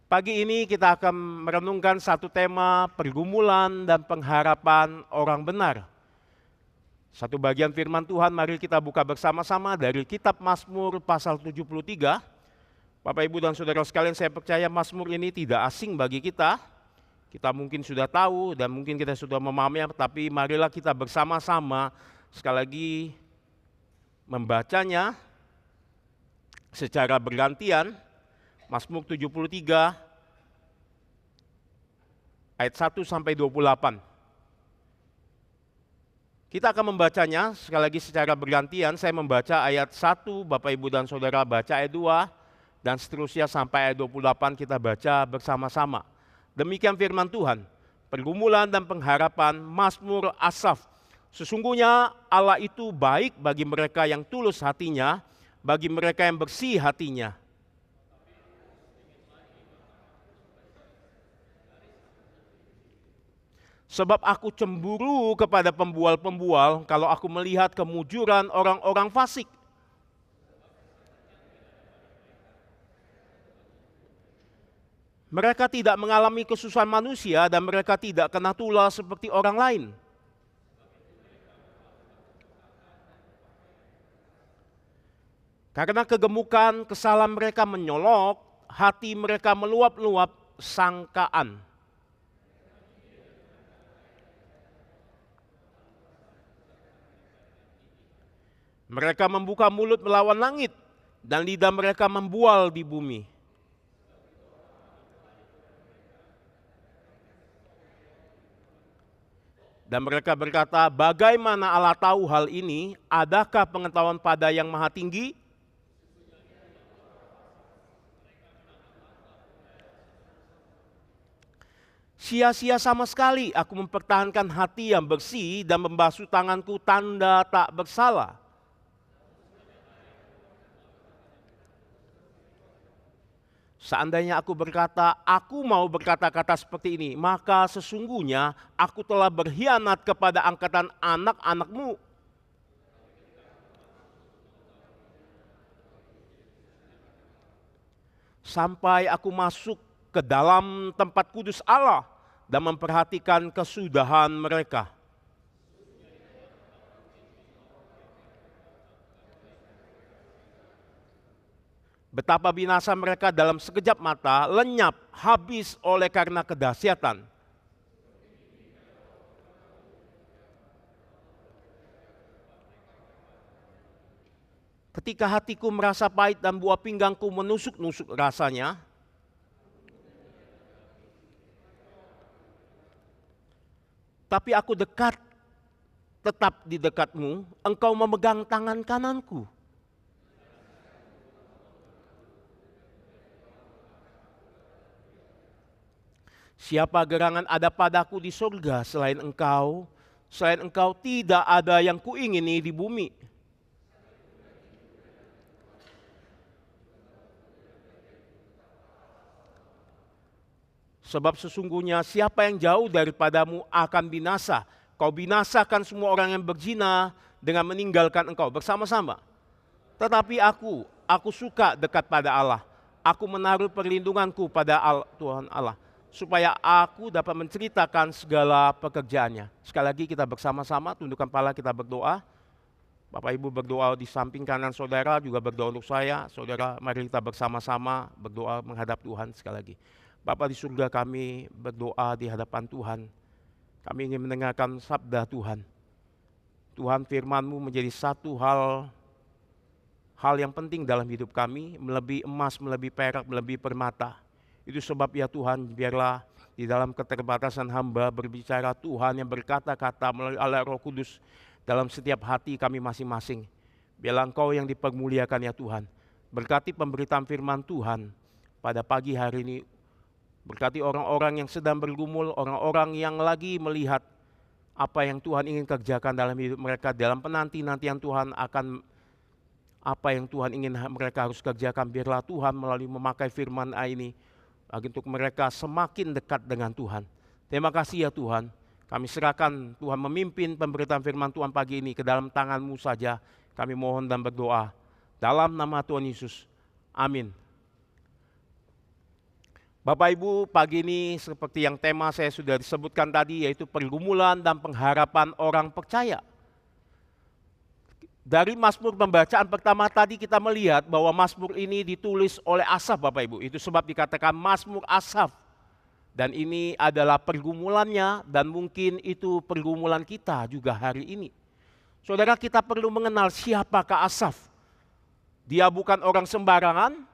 Pagi ini kita akan merenungkan satu tema pergumulan dan pengharapan orang benar. Satu bagian firman Tuhan, mari kita buka bersama-sama dari kitab Mazmur pasal 73. Bapak, Ibu, dan Saudara sekalian, saya percaya Mazmur ini tidak asing bagi kita. Kita mungkin sudah tahu dan mungkin kita sudah memahaminya, tapi marilah kita bersama-sama sekali lagi membacanya secara bergantian. Mazmur 73 ayat 1 sampai 28. Kita akan membacanya sekali lagi secara bergantian. Saya membaca ayat 1, Bapak, Ibu, dan Saudara baca ayat 2, dan seterusnya sampai ayat 28 kita baca bersama-sama. Demikian firman Tuhan, pergumulan dan pengharapan, Mazmur Asaf. Sesungguhnya Allah itu baik bagi mereka yang tulus hatinya, bagi mereka yang bersih hatinya. Sebab aku cemburu kepada pembual-pembual kalau aku melihat kemujuran orang-orang fasik. Mereka tidak mengalami kesusahan manusia dan mereka tidak kena tulah seperti orang lain. Karena kegemukan kesalahan mereka menyolok, hati mereka meluap-luap sangkaan. Mereka membuka mulut melawan langit, dan lidah mereka membual di bumi. Dan mereka berkata, bagaimana Allah tahu hal ini? Adakah pengetahuan pada yang maha tinggi? Sia-sia sama sekali aku mempertahankan hati yang bersih dan membasuh tanganku tanda tak bersalah. Seandainya aku berkata, aku mau berkata-kata seperti ini, maka sesungguhnya aku telah berkhianat kepada angkatan anak-anakmu. Sampai aku masuk ke dalam tempat kudus Allah dan memperhatikan kesudahan mereka. Betapa binasa mereka dalam sekejap mata, lenyap, habis oleh karena kedahsyatan. Ketika hatiku merasa pahit dan buah pinggangku menusuk-nusuk rasanya, tapi aku dekat, tetap di dekatmu, engkau memegang tangan kananku. Siapa gerangan ada padaku di surga selain engkau tidak ada yang kuingini di bumi. Sebab sesungguhnya siapa yang jauh daripadamu akan binasa. Kau binasakan semua orang yang berzina dengan meninggalkan engkau bersama-sama. Tetapi aku suka dekat pada Allah. Aku menaruh perlindunganku pada Tuhan Allah, supaya aku dapat menceritakan segala pekerjaannya. Sekali lagi kita bersama-sama tundukkan kepala, kita berdoa. Bapak, Ibu berdoa di samping kanan saudara, juga berdoa untuk saya. Saudara, mari kita bersama-sama berdoa menghadap Tuhan sekali lagi. Bapa di surga, kami berdoa di hadapan Tuhan. Kami ingin mendengarkan sabda Tuhan. Tuhan, firman-Mu menjadi satu hal yang penting dalam hidup kami, melebihi emas, melebihi perak, melebihi permata. Itu sebab ya Tuhan, biarlah di dalam keterbatasan hamba berbicara Tuhan yang berkata-kata melalui Allah Roh Kudus dalam setiap hati kami masing-masing. Biarlah Engkau yang dipermuliakan ya Tuhan. Berkati pemberitaan firman Tuhan pada pagi hari ini. Berkati orang-orang yang sedang bergumul, orang-orang yang lagi melihat apa yang Tuhan ingin kerjakan dalam hidup mereka, dalam penanti-nantian Tuhan akan apa yang Tuhan ingin mereka harus kerjakan. Biarlah Tuhan melalui memakai firman ini untuk mereka semakin dekat dengan Tuhan. Terima kasih ya Tuhan. Kami serahkan Tuhan memimpin pemberitaan firman Tuhan pagi ini ke dalam tangan-Mu saja. Kami mohon dan berdoa. Dalam nama Tuhan Yesus. Amin. Bapak Ibu, pagi ini seperti yang tema saya sudah disebutkan tadi, yaitu pergumulan dan pengharapan orang percaya. Dari Mazmur pembacaan pertama tadi kita melihat bahwa Mazmur ini ditulis oleh Asaf, Bapak Ibu. Itu sebab dikatakan Mazmur Asaf. Dan ini adalah pergumulannya, dan mungkin itu pergumulan kita juga hari ini. Saudara, kita perlu mengenal siapakah Asaf. Dia bukan orang sembarangan.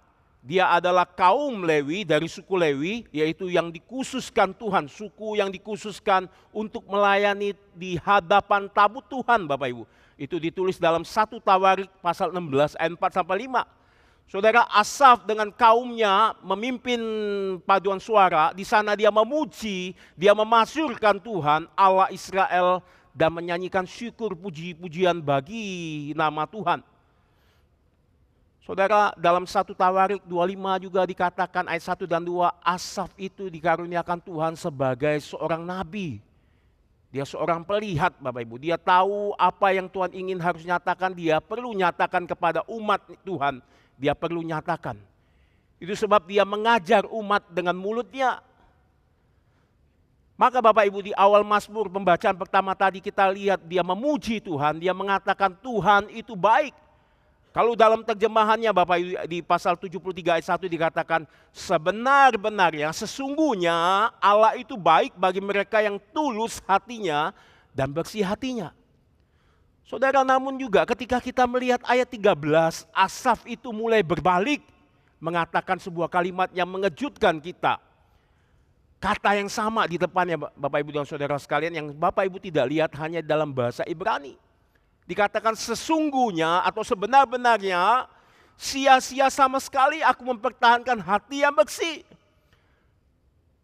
Dia adalah kaum Lewi, dari suku Lewi, yaitu yang dikhususkan Tuhan, suku yang dikhususkan untuk melayani di hadapan tabut Tuhan, Bapak Ibu. Itu ditulis dalam 1 Tawarik pasal 16 ayat 4-5. Saudara, Asaf dengan kaumnya memimpin paduan suara. Di sana dia memuji, dia memasyurkan Tuhan, Allah Israel, dan menyanyikan syukur puji-pujian bagi nama Tuhan. Saudara, dalam 1 Tawarik 25 juga dikatakan ayat 1 dan 2, Asaf itu dikaruniakan Tuhan sebagai seorang nabi. Dia seorang pelihat, Bapak Ibu. Dia tahu apa yang Tuhan ingin harus nyatakan, dia perlu nyatakan kepada umat Tuhan. Dia perlu nyatakan. Itu sebab dia mengajar umat dengan mulutnya. Maka Bapak Ibu, di awal Mazmur pembacaan pertama tadi kita lihat dia memuji Tuhan, dia mengatakan Tuhan itu baik. Kalau dalam terjemahannya Bapak Ibu di pasal 73 ayat 1 dikatakan sebenar-benarnya sesungguhnya Allah itu baik bagi mereka yang tulus hatinya dan bersih hatinya. Saudara, namun juga ketika kita melihat ayat 13, Asaf itu mulai berbalik mengatakan sebuah kalimat yang mengejutkan kita. Kata yang sama di depannya Bapak Ibu dan Saudara sekalian yang Bapak Ibu tidak lihat hanya dalam bahasa Ibrani. Dikatakan sesungguhnya atau sebenar-benarnya sia-sia sama sekali aku mempertahankan hati yang bersih.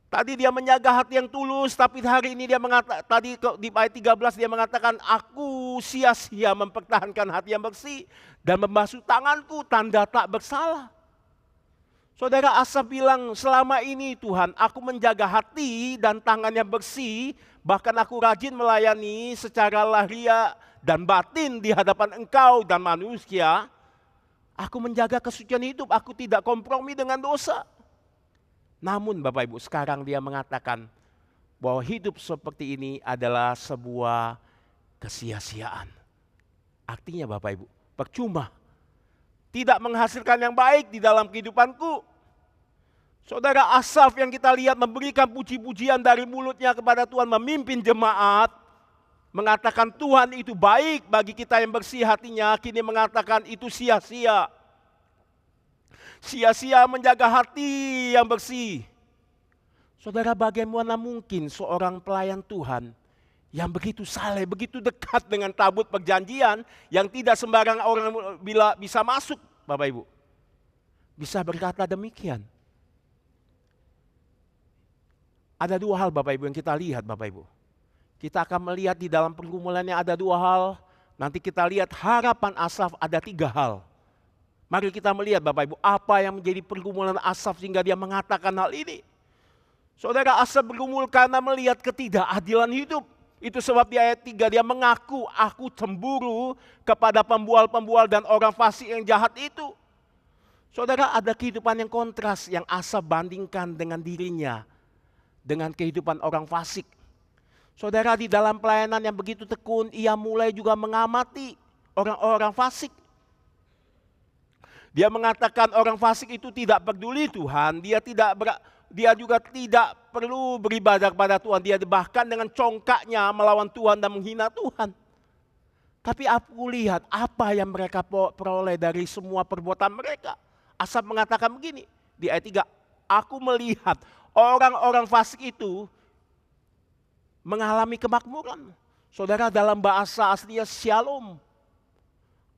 Tadi dia menjaga hati yang tulus, tapi hari ini dia mengatakan, tadi di ayat 13 dia mengatakan aku sia-sia mempertahankan hati yang bersih dan membasuh tanganku tanda tak bersalah. Saudara, Asaf bilang selama ini Tuhan aku menjaga hati dan tangan yang bersih, bahkan aku rajin melayani secara lahiriah dan batin di hadapan engkau dan manusia. Aku menjaga kesucian hidup, aku tidak kompromi dengan dosa. Namun Bapak Ibu, sekarang dia mengatakan bahwa hidup seperti ini adalah sebuah kesia-siaan. Artinya Bapak Ibu, percuma. Tidak menghasilkan yang baik di dalam kehidupanku. Saudara, Asaf yang kita lihat memberikan puji-pujian dari mulutnya kepada Tuhan, memimpin jemaat, mengatakan Tuhan itu baik bagi kita yang bersih hatinya, kini mengatakan itu sia-sia. Sia-sia menjaga hati yang bersih. Saudara, bagaimana mungkin seorang pelayan Tuhan yang begitu saleh, begitu dekat dengan tabut perjanjian, yang tidak sembarang orang bisa masuk, Bapak Ibu, bisa berkata demikian? Ada dua hal Bapak Ibu yang kita lihat Bapak Ibu. Kita akan melihat di dalam pergumulannya ada dua hal. Nanti kita lihat harapan Asaf ada tiga hal. Mari kita melihat Bapak Ibu apa yang menjadi pergumulan Asaf sehingga dia mengatakan hal ini. Saudara, Asaf bergumul karena melihat ketidakadilan hidup. Itu sebab di ayat 3 dia mengaku aku cemburu kepada pembual-pembual dan orang fasik yang jahat itu. Saudara, ada kehidupan yang kontras yang Asaf bandingkan dengan dirinya. Dengan kehidupan orang fasik. Saudara, di dalam pelayanan yang begitu tekun, ia mulai juga mengamati orang-orang fasik. Dia mengatakan orang fasik itu tidak peduli Tuhan, dia juga tidak perlu beribadah kepada Tuhan. Dia bahkan dengan congkaknya melawan Tuhan dan menghina Tuhan. Tapi aku lihat apa yang mereka peroleh dari semua perbuatan mereka. Asaf mengatakan begini di ayat 3, aku melihat orang-orang fasik itu mengalami kemakmuran. Saudara, dalam bahasa aslinya shalom.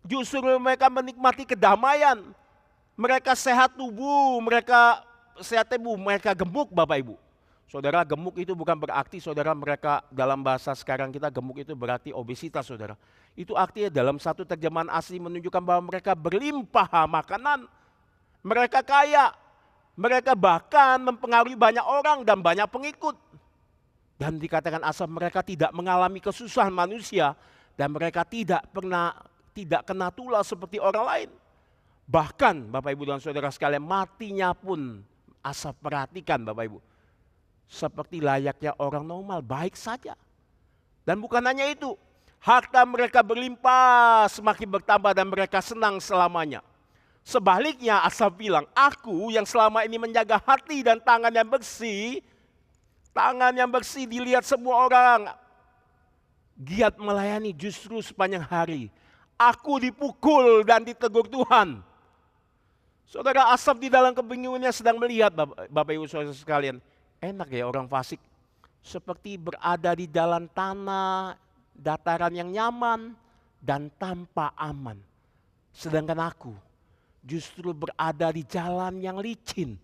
Justru mereka menikmati kedamaian. Mereka sehat tubuh, mereka sehat tubuh, mereka gemuk Bapak Ibu. Saudara, gemuk itu bukan berarti saudara mereka dalam bahasa sekarang kita gemuk itu berarti obesitas saudara. Itu artinya dalam satu terjemahan asli menunjukkan bahwa mereka berlimpah makanan. Mereka kaya. Mereka bahkan mempengaruhi banyak orang dan banyak pengikut. Dan dikatakan Asaf mereka tidak mengalami kesusahan manusia. Dan mereka tidak kena tulah seperti orang lain. Bahkan Bapak Ibu dan Saudara sekalian matinya pun Asaf perhatikan Bapak Ibu. Seperti layaknya orang normal, baik saja. Dan bukan hanya itu, harta mereka berlimpah, semakin bertambah dan mereka senang selamanya. Sebaliknya Asaf bilang, aku yang selama ini menjaga hati dan tangan yang bersih dilihat semua orang, giat melayani justru sepanjang hari. Aku dipukul dan ditegur Tuhan. Saudara, Asaf di dalam kebingungannya sedang melihat, Bapak Ibu Saudara sekalian, enak ya orang fasik, seperti berada di jalan tanah, dataran yang nyaman dan tanpa aman. Sedangkan aku justru berada di jalan yang licin,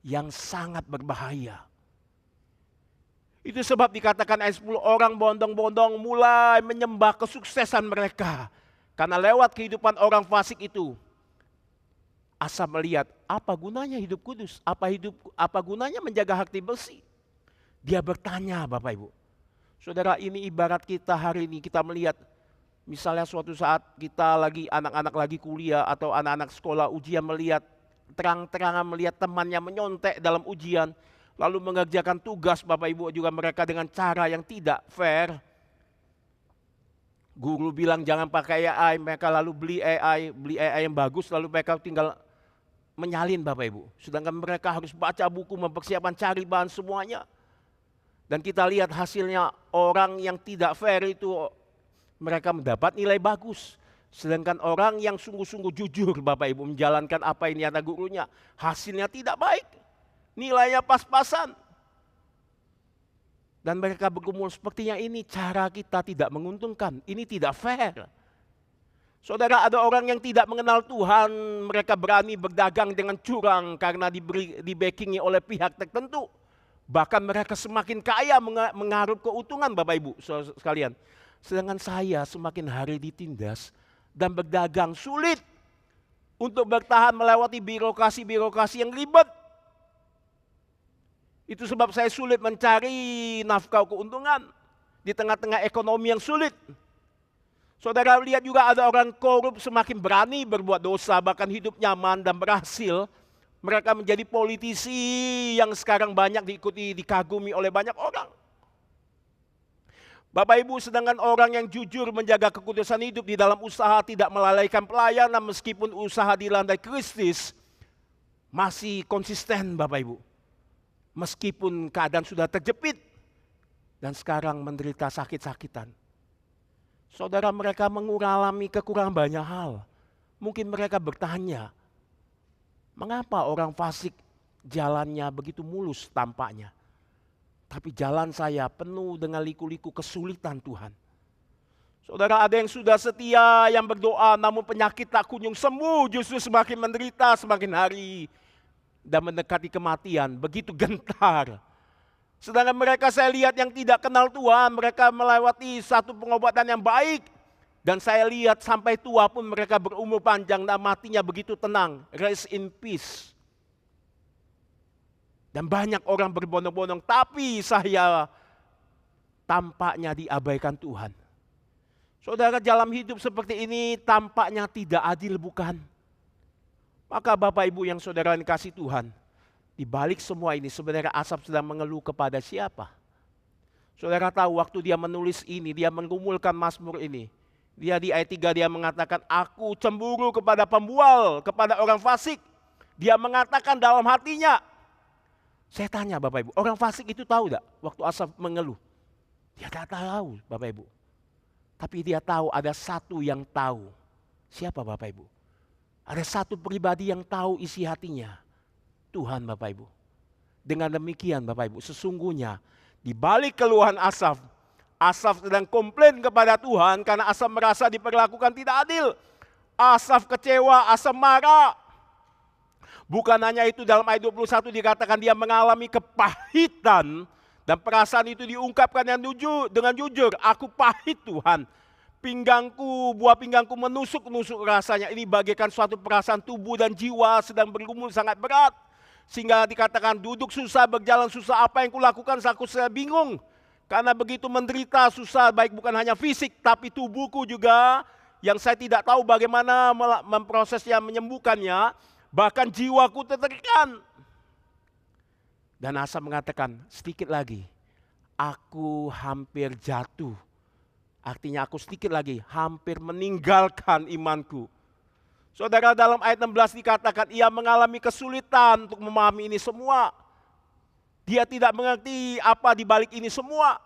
yang sangat berbahaya. Itu sebab dikatakan ayat 10, orang bondong-bondong mulai menyembah kesuksesan mereka. Karena lewat kehidupan orang fasik itu, Asaf melihat apa gunanya hidup kudus, apa gunanya menjaga hati bersih. Dia bertanya Bapak Ibu. Saudara, ini ibarat kita hari ini kita melihat, misalnya suatu saat kita lagi, anak-anak lagi kuliah atau anak-anak sekolah ujian melihat, terang-terangan melihat temannya menyontek dalam ujian, lalu mengerjakan tugas Bapak Ibu juga mereka dengan cara yang tidak fair. Guru bilang jangan pakai AI, mereka lalu beli AI yang bagus, lalu mereka tinggal menyalin Bapak Ibu. Sedangkan mereka harus baca buku, mempersiapkan cari bahan semuanya. Dan kita lihat hasilnya orang yang tidak fair itu mereka mendapat nilai bagus. Sedangkan orang yang sungguh-sungguh jujur Bapak Ibu menjalankan apa yang diatas gurunya, hasilnya tidak baik. Nilainya pas-pasan. Dan mereka bergumul sepertinya ini cara kita tidak menguntungkan. Ini tidak fair. Saudara, ada orang yang tidak mengenal Tuhan, mereka berani berdagang dengan curang karena di backingi oleh pihak tertentu. Bahkan mereka semakin kaya mengarut keuntungan Bapak Ibu sekalian. Sedangkan saya semakin hari ditindas dan berdagang sulit untuk bertahan melewati birokrasi-birokrasi yang ribet. Itu sebab saya sulit mencari nafkah keuntungan di tengah-tengah ekonomi yang sulit. Saudara lihat juga ada orang korup semakin berani berbuat dosa, bahkan hidup nyaman dan berhasil. Mereka menjadi politisi yang sekarang banyak diikuti, dikagumi oleh banyak orang. Bapak Ibu, sedangkan orang yang jujur menjaga kekudusan hidup di dalam usaha tidak melalaikan pelayanan meskipun usaha dilandai Kristus, masih konsisten Bapak Ibu. Meskipun keadaan sudah terjepit dan sekarang menderita sakit-sakitan. Saudara, mereka mengalami kekurangan banyak hal. Mungkin mereka bertanya, mengapa orang fasik jalannya begitu mulus tampaknya? Tapi jalan saya penuh dengan liku-liku kesulitan Tuhan. Saudara, ada yang sudah setia, yang berdoa namun penyakit tak kunjung sembuh, justru semakin menderita semakin hari. Dan mendekati kematian, begitu gentar. Sedangkan mereka saya lihat yang tidak kenal Tuhan, mereka melewati satu pengobatan yang baik. Dan saya lihat sampai tua pun mereka berumur panjang dan matinya begitu tenang. Rest in peace. Dan banyak orang berbondong-bondong, tapi saya tampaknya diabaikan Tuhan. Saudara, dalam hidup seperti ini tampaknya tidak adil bukan? Maka Bapak Ibu yang saudara dikasih Tuhan, di balik semua ini sebenarnya Asaf sedang mengeluh kepada siapa? Saudara tahu waktu dia menulis ini, dia menggumulkan Mazmur ini. Dia di ayat 3 dia mengatakan, aku cemburu kepada pembual, kepada orang fasik. Dia mengatakan dalam hatinya. Saya tanya Bapak Ibu, orang fasik itu tahu tidak waktu Asaf mengeluh? Dia tidak tahu Bapak Ibu. Tapi dia tahu ada satu yang tahu. Siapa Bapak Ibu? Ada satu pribadi yang tahu isi hatinya. Tuhan Bapak Ibu. Dengan demikian Bapak Ibu, sesungguhnya di balik keluhan Asaf, Asaf sedang komplain kepada Tuhan karena Asaf merasa diperlakukan tidak adil. Asaf kecewa, Asaf marah. Bukan hanya itu, dalam ayat 21 dikatakan dia mengalami kepahitan dan perasaan itu diungkapkan dengan jujur. Aku pahit Tuhan. Pinggangku, buah pinggangku menusuk-nusuk rasanya. Ini bagaikan suatu perasaan tubuh dan jiwa sedang bergumul sangat berat. Sehingga dikatakan duduk susah, berjalan susah, apa yang kulakukan aku saya bingung. Karena begitu menderita susah, baik bukan hanya fisik, tapi tubuhku juga yang saya tidak tahu bagaimana memprosesnya, menyembuhkannya. Bahkan jiwaku tertekan. Dan Asaf mengatakan, sedikit lagi, aku hampir jatuh. Artinya aku sedikit lagi, hampir meninggalkan imanku. Saudara, dalam ayat 16 dikatakan, ia mengalami kesulitan untuk memahami ini semua. Dia tidak mengerti apa di balik ini semua.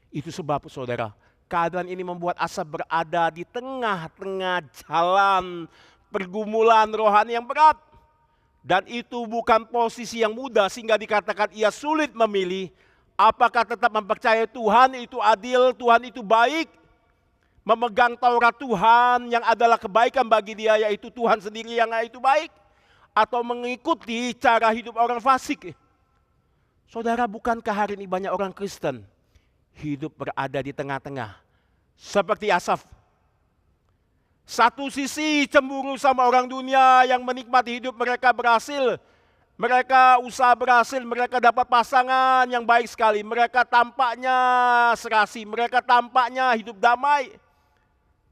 Itu sebab, saudara, keadaan ini membuat Asaf berada di tengah-tengah jalan pergumulan rohani yang berat. Dan itu bukan posisi yang mudah sehingga dikatakan ia sulit memilih. Apakah tetap mempercayai Tuhan itu adil, Tuhan itu baik. Memegang Taurat Tuhan yang adalah kebaikan bagi dia, yaitu Tuhan sendiri yang itu baik. Atau mengikuti cara hidup orang fasik. Saudara, bukankah hari ini banyak orang Kristen hidup berada di tengah-tengah. Seperti Asaf. Satu sisi cemburu sama orang dunia yang menikmati hidup mereka berhasil. Mereka usaha berhasil, mereka dapat pasangan yang baik sekali. Mereka tampaknya serasi, mereka tampaknya hidup damai.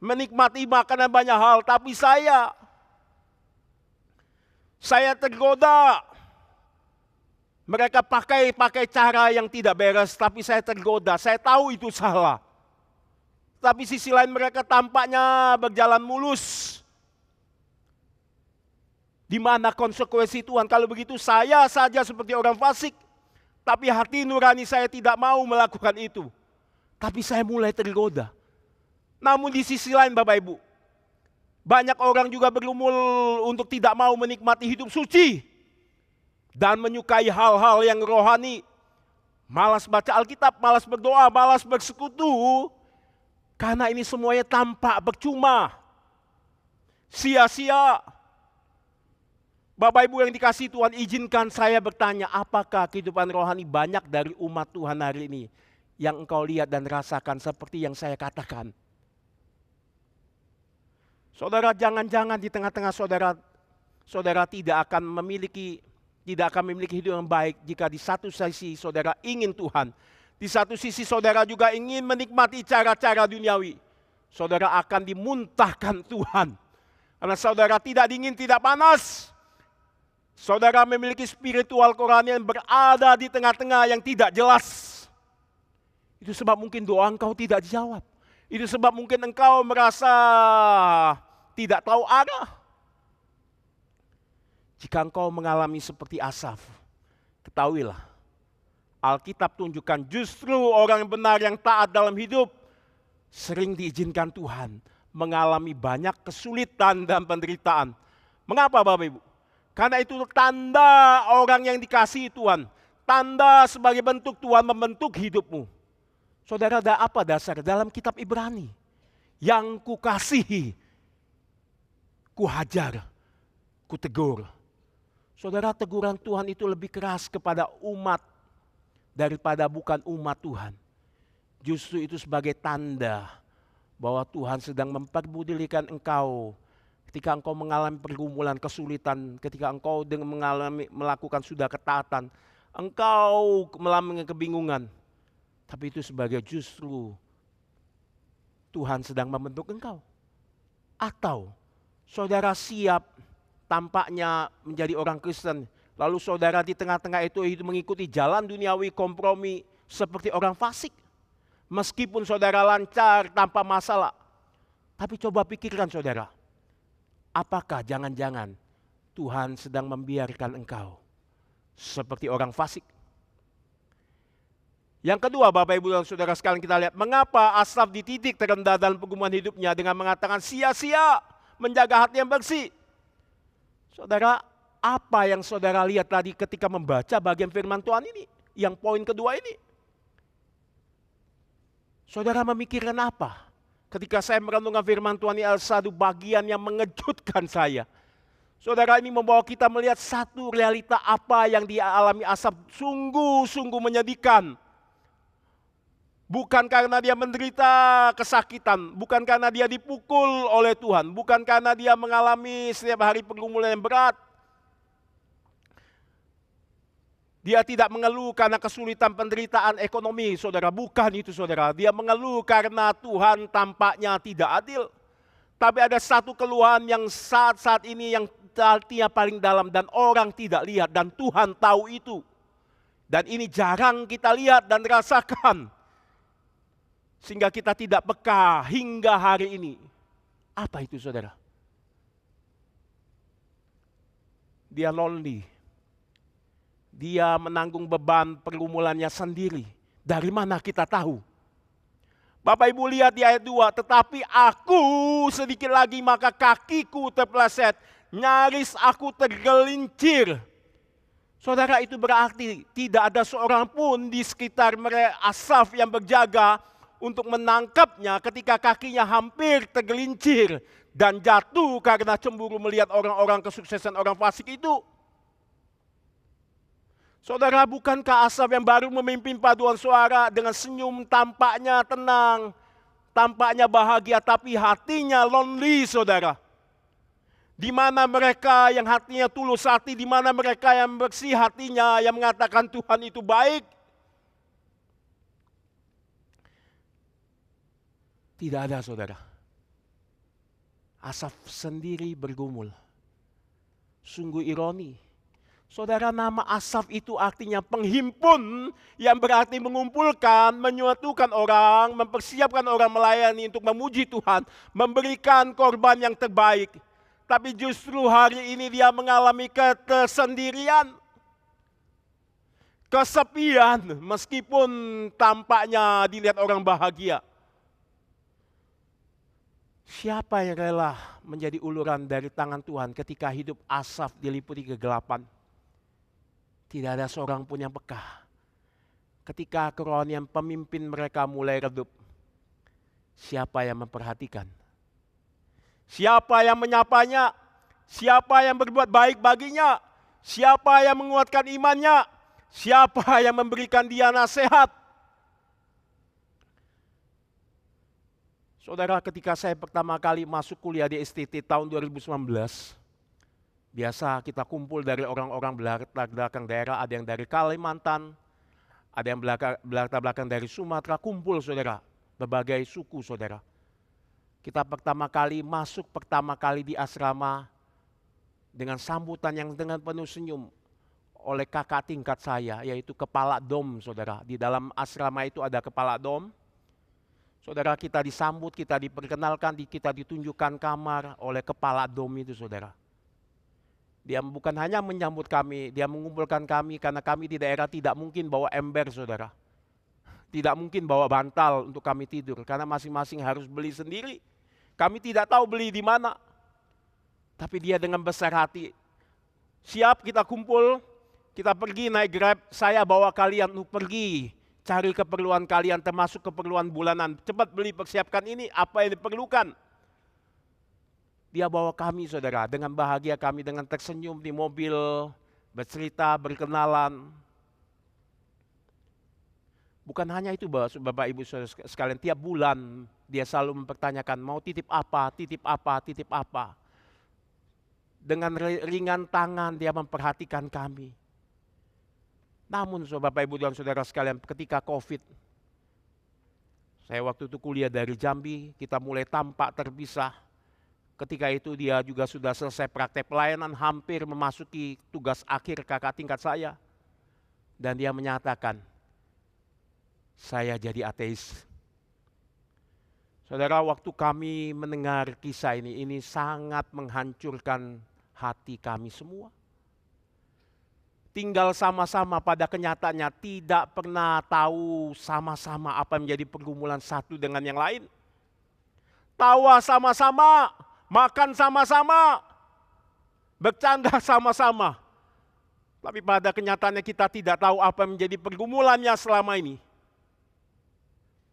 Menikmati makanan banyak hal, tapi saya tergoda. Mereka pakai cara yang tidak beres, tapi saya tergoda. Saya tahu itu salah. Tapi sisi lain mereka tampaknya berjalan mulus. Di mana konsekuensi Tuhan? Kalau begitu saya saja seperti orang fasik. Tapi hati nurani saya tidak mau melakukan itu. Tapi saya mulai tergoda. Namun di sisi lain Bapak Ibu, banyak orang juga bergumul untuk tidak mau menikmati hidup suci. Dan menyukai hal-hal yang rohani. Malas baca Alkitab, malas berdoa, malas bersekutu. Karena ini semuanya tampak percuma. Sia-sia. Bapak Ibu yang dikasihi Tuhan, izinkan saya bertanya, apakah kehidupan rohani banyak dari umat Tuhan hari ini yang engkau lihat dan rasakan seperti yang saya katakan? Saudara, jangan-jangan di tengah-tengah saudara tidak akan memiliki hidup yang baik jika di satu sisi saudara ingin Tuhan. Di satu sisi saudara juga ingin menikmati cara-cara duniawi. Saudara akan dimuntahkan Tuhan. Karena saudara tidak dingin, tidak panas. Saudara memiliki spiritual rohani yang berada di tengah-tengah yang tidak jelas. Itu sebab mungkin doa engkau tidak dijawab. Itu sebab mungkin engkau merasa tidak tahu arah. Jika engkau mengalami seperti Asaf, ketahuilah. Alkitab tunjukkan justru orang yang benar yang taat dalam hidup sering diizinkan Tuhan mengalami banyak kesulitan dan penderitaan. Mengapa Bapak Ibu? Karena itu tanda orang yang dikasihi Tuhan. Tanda sebagai bentuk Tuhan membentuk hidupmu. Saudara, ada apa dasar dalam kitab Ibrani? Yang kukasihi, kuhajar, kutegur. Saudara, teguran Tuhan itu lebih keras kepada umat daripada bukan umat Tuhan. Justru itu sebagai tanda bahwa Tuhan sedang memperbudikan engkau. Ketika engkau mengalami pergumulan, kesulitan, ketika engkau melakukan sudah ketaatan, engkau mengalami kebingungan. Tapi itu sebagai justru Tuhan sedang membentuk engkau. Atau saudara siap tampaknya menjadi orang Kristen, lalu saudara di tengah-tengah itu mengikuti jalan duniawi kompromi seperti orang fasik. Meskipun saudara lancar tanpa masalah. Tapi coba pikirkan saudara. Apakah jangan-jangan Tuhan sedang membiarkan engkau seperti orang fasik? Yang kedua Bapak Ibu dan Saudara sekalian, kita lihat mengapa Asaf di titik terendah dalam pergumulan hidupnya dengan mengatakan sia-sia menjaga hati yang bersih. Saudara, apa yang saudara lihat tadi ketika membaca bagian firman Tuhan ini? Yang poin kedua ini. Saudara memikirkan apa? Ketika saya merenungkan firman Tuhan ini ada satu bagian yang mengejutkan saya. Saudara, ini membawa kita melihat satu realita apa yang dialami Asaf sungguh-sungguh menyedihkan. Bukan karena dia menderita kesakitan, bukan karena dia dipukul oleh Tuhan, bukan karena dia mengalami setiap hari pergumulan yang berat. Dia tidak mengeluh karena kesulitan penderitaan ekonomi, saudara. Bukan itu, saudara. Dia mengeluh karena Tuhan tampaknya tidak adil. Tapi ada satu keluhan yang saat ini yang artinya paling dalam dan orang tidak lihat dan Tuhan tahu itu. Dan ini jarang kita lihat dan rasakan. Sehingga kita tidak peka hingga hari ini. Apa itu saudara? Dia lonely. Dia menanggung beban pergumulannya sendiri. Dari mana kita tahu? Bapak Ibu lihat di ayat 2, tetapi aku sedikit lagi maka kakiku terpeleset, nyaris aku tergelincir. Saudara, itu berarti tidak ada seorang pun di sekitar mereka Asaf yang berjaga untuk menangkapnya ketika kakinya hampir tergelincir dan jatuh karena cemburu melihat orang-orang kesuksesan orang fasik itu. Saudara, bukankah Asaf yang baru memimpin paduan suara dengan senyum tampaknya tenang, tampaknya bahagia, tapi hatinya lonely, saudara. Di mana mereka yang hatinya tulus hati, di mana mereka yang bersih hatinya, yang mengatakan Tuhan itu baik. Tidak ada, saudara. Asaf sendiri bergumul. Sungguh ironi. Saudara, nama Asaf itu artinya penghimpun, yang berarti mengumpulkan, menyatukan orang, mempersiapkan orang melayani untuk memuji Tuhan, memberikan korban yang terbaik. Tapi justru hari ini dia mengalami ketersendirian, kesepian, meskipun tampaknya dilihat orang bahagia. Siapa yang rela menjadi uluran dari tangan Tuhan ketika hidup Asaf diliputi kegelapan? Tidak ada seorang pun yang peka. Ketika kerohanian pemimpin mereka mulai redup, siapa yang memperhatikan? Siapa yang menyapanya? Siapa yang berbuat baik baginya? Siapa yang menguatkan imannya? Siapa yang memberikan dia nasihat? Saudara, ketika saya pertama kali masuk kuliah di STT tahun 2019, biasa kita kumpul dari orang-orang belakang daerah, ada yang dari Kalimantan, ada yang belakang dari Sumatera, kumpul saudara, berbagai suku saudara. Kita pertama kali di asrama dengan sambutan yang dengan penuh senyum oleh kakak tingkat saya, yaitu kepala dom saudara. Di dalam asrama itu ada kepala dom. Saudara, kita disambut, kita diperkenalkan, kita ditunjukkan kamar oleh kepala dom itu saudara. Dia bukan hanya menyambut kami, dia mengumpulkan kami karena kami di daerah tidak mungkin bawa ember saudara. Tidak mungkin bawa bantal untuk kami tidur karena masing-masing harus beli sendiri. Kami tidak tahu beli di mana. Tapi dia dengan besar hati, siap kita kumpul, kita pergi naik Grab, saya bawa kalian untuk pergi. Cari keperluan kalian termasuk keperluan bulanan. Cepat beli, persiapkan ini, apa yang diperlukan. Dia bawa kami saudara, dengan bahagia kami dengan tersenyum di mobil, bercerita, berkenalan. Bukan hanya itu Bapak Ibu saudara sekalian, tiap bulan dia selalu mempertanyakan mau titip apa, titip apa, titip apa. Dengan ringan tangan dia memperhatikan kami. Namun Bapak Ibu dan saudara sekalian, ketika COVID, saya waktu itu kuliah dari Jambi, kita mulai tampak terpisah. Ketika itu dia juga sudah selesai praktek pelayanan, hampir memasuki tugas akhir kakak tingkat saya. Dan dia menyatakan, saya jadi ateis. Saudara, waktu kami mendengar kisah ini sangat menghancurkan hati kami semua. Tinggal sama-sama pada kenyataannya, tidak pernah tahu sama-sama apa yang menjadi pergumulan satu dengan yang lain. Tawa sama-sama, makan sama-sama, bercanda sama-sama. Tapi pada kenyataannya kita tidak tahu apa yang menjadi pergumulannya selama ini.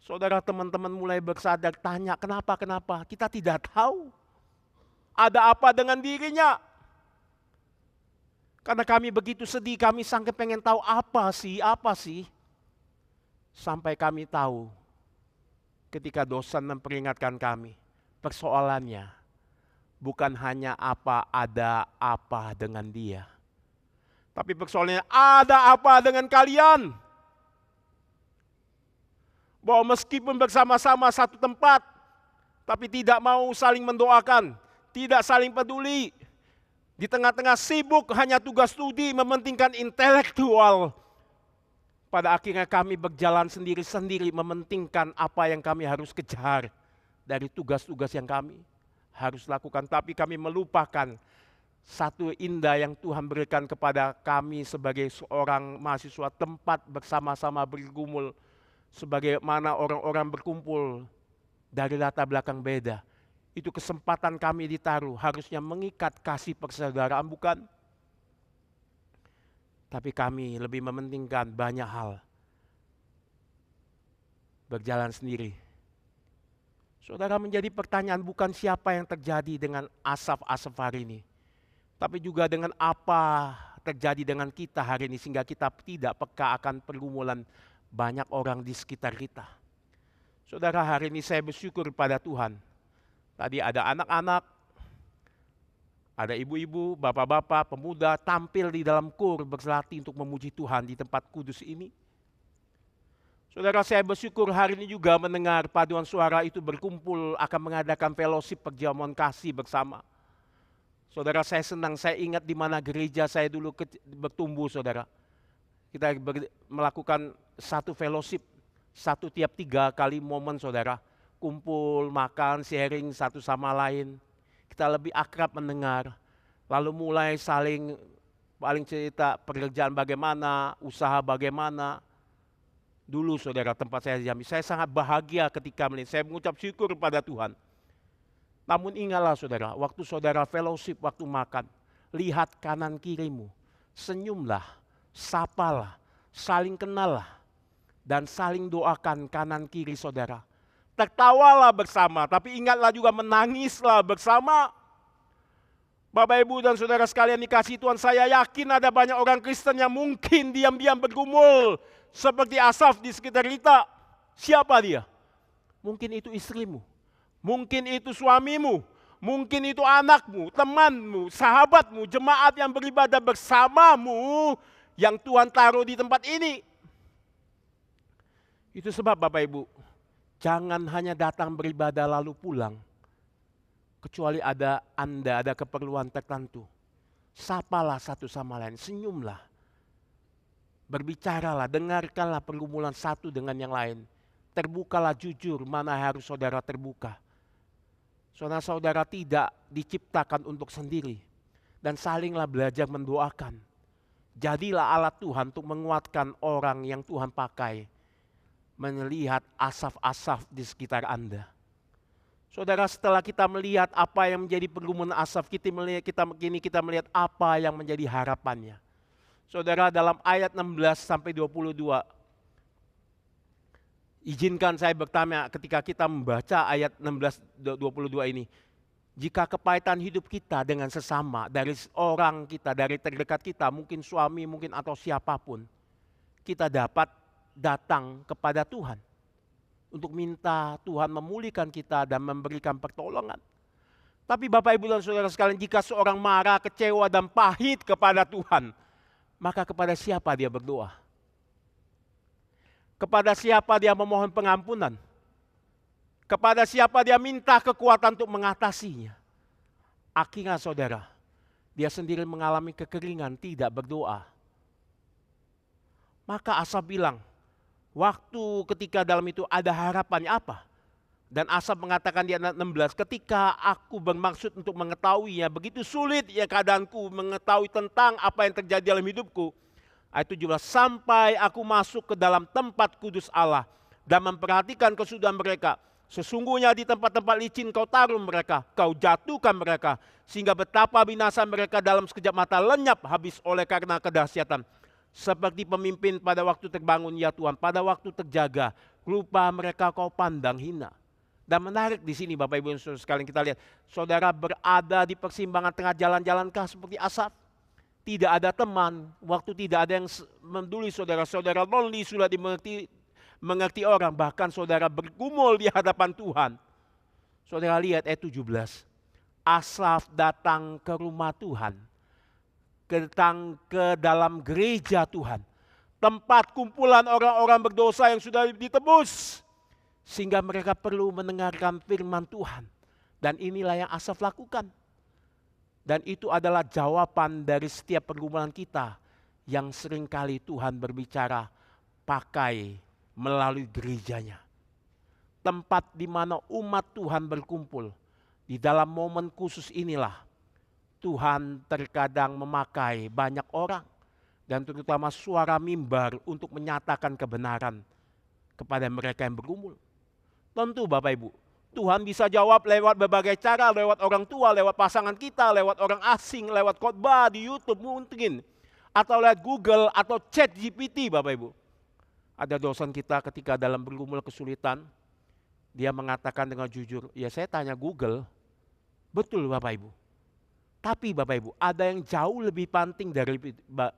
Saudara, teman-teman mulai bersadar, tanya kenapa? Kita tidak tahu. Ada apa dengan dirinya? Karena kami begitu sedih, kami sampai pengen tahu apa sih. Sampai kami tahu ketika dosen memperingatkan kami, persoalannya bukan hanya ada apa dengan dia. Tapi persoalannya ada apa dengan kalian? Bahwa meskipun bersama-sama satu tempat, tapi tidak mau saling mendoakan, tidak saling peduli. Di tengah-tengah sibuk hanya tugas studi, mementingkan intelektual. Pada akhirnya kami berjalan sendiri-sendiri, mementingkan apa yang kami harus kejar dari tugas-tugas yang kami harus lakukan. Tapi kami melupakan satu indah yang Tuhan berikan kepada kami sebagai seorang mahasiswa, tempat bersama-sama bergumul. Sebagaimana orang-orang berkumpul dari latar belakang beda. Itu kesempatan kami ditaruh, harusnya mengikat kasih persaudaraan, bukan? Tapi kami lebih mementingkan banyak hal. Berjalan sendiri. Saudara, menjadi pertanyaan bukan siapa yang terjadi dengan Asaf hari ini, tapi juga dengan apa terjadi dengan kita hari ini sehingga kita tidak peka akan pergumulan banyak orang di sekitar kita. Saudara, hari ini saya bersyukur pada Tuhan. Tadi ada anak-anak, ada ibu-ibu, bapak-bapak, pemuda tampil di dalam kur berlatih untuk memuji Tuhan di tempat kudus ini. Saudara, saya bersyukur hari ini juga mendengar paduan suara itu berkumpul akan mengadakan fellowship perjamuan kasih bersama. Saudara, saya senang, saya ingat di mana gereja saya dulu bertumbuh, saudara. Kita melakukan satu fellowship, satu tiap 3 kali momen, saudara. Kumpul, makan, sharing satu sama lain. Kita lebih akrab mendengar. Lalu mulai saling cerita pekerjaan bagaimana, usaha bagaimana. Dulu, saudara, tempat saya di Jambi, saya sangat bahagia ketika melihat. Saya mengucap syukur kepada Tuhan. Namun ingatlah, saudara, waktu saudara fellowship, waktu makan, lihat kanan kirimu, senyumlah, sapalah, saling kenallah, dan saling doakan kanan kiri saudara. Tertawalah bersama, tapi ingatlah juga menangislah bersama. Bapak, Ibu, dan saudara sekalian dikasihi Tuhan, saya yakin ada banyak orang Kristen yang mungkin diam-diam bergumul seperti Asaf di sekitar kita. Siapa dia? Mungkin itu istrimu. Mungkin itu suamimu, mungkin itu anakmu, temanmu, sahabatmu, jemaat yang beribadah bersamamu yang Tuhan taruh di tempat ini. Itu sebab Bapak Ibu, jangan hanya datang beribadah lalu pulang. Kecuali Anda ada keperluan tertentu. Sapalah satu sama lain, senyumlah. Berbicaralah, dengarkanlah pergumulan satu dengan yang lain. Terbukalah jujur mana harus saudara terbuka. Saudara-saudara tidak diciptakan untuk sendiri. Dan salinglah belajar mendoakan. Jadilah alat Tuhan untuk menguatkan orang yang Tuhan pakai. Melihat Asaf-Asaf di sekitar Anda. Saudara, setelah kita melihat apa yang menjadi pergumulan Asaf, kita melihat apa yang menjadi harapannya. Saudara, dalam ayat 16-22, izinkan saya bertanya ketika kita membaca ayat 16-22 ini. Jika kepahitan hidup kita dengan sesama, dari orang kita, dari terdekat kita, mungkin suami, mungkin atau siapapun, kita dapat datang kepada Tuhan. Untuk minta Tuhan memulihkan kita dan memberikan pertolongan. Tapi Bapak, Ibu, dan saudara sekalian, jika seorang marah, kecewa, dan pahit kepada Tuhan, maka kepada siapa dia berdoa? Kepada siapa dia memohon pengampunan? Kepada siapa dia minta kekuatan untuk mengatasinya? Akhirnya saudara, dia sendiri mengalami kekeringan, tidak berdoa. Maka Asaf bilang, waktu ketika dalam itu ada harapannya apa? Dan Asaf mengatakan di ayat 16, ketika aku bermaksud untuk mengetahuinya, begitu sulit ya keadaanku mengetahui tentang apa yang terjadi dalam hidupku. Ayat 17, sampai aku masuk ke dalam tempat kudus Allah dan memperhatikan kesudahan mereka. Sesungguhnya di tempat-tempat licin kau taruh mereka, kau jatuhkan mereka, sehingga betapa binasa mereka dalam sekejap mata lenyap habis oleh karena kedahsyatan. Seperti pemimpin pada waktu terbangun ya Tuhan, pada waktu terjaga, lupa mereka kau pandang hina. Dan menarik di sini Bapak Ibu saudara sekalian, kita lihat saudara berada di persimpangan tengah jalan-jalankah seperti Asaf? Tidak ada teman, waktu tidak ada yang peduli saudara-saudara, lonely sudah mengerti orang, bahkan saudara bergumul di hadapan Tuhan. Saudara lihat ayat 17, Asaf datang ke rumah Tuhan, datang ke dalam gereja Tuhan, tempat kumpulan orang-orang berdosa yang sudah ditebus. Sehingga mereka perlu mendengarkan firman Tuhan. Dan inilah yang Asaf lakukan. Dan itu adalah jawaban dari setiap pergumulan kita yang seringkali Tuhan berbicara pakai melalui gerejanya. Tempat di mana umat Tuhan berkumpul. Di dalam momen khusus inilah Tuhan terkadang memakai banyak orang. Dan terutama suara mimbar untuk menyatakan kebenaran kepada mereka yang bergumul. Tentu Bapak Ibu, Tuhan bisa jawab lewat berbagai cara, lewat orang tua, lewat pasangan kita, lewat orang asing, lewat khotbah di YouTube mungkin. Atau lewat Google atau chat GPT Bapak Ibu. Ada dosen kita ketika dalam bergumul kesulitan, dia mengatakan dengan jujur, ya saya tanya Google, betul Bapak Ibu. Tapi Bapak Ibu, ada yang jauh lebih penting dari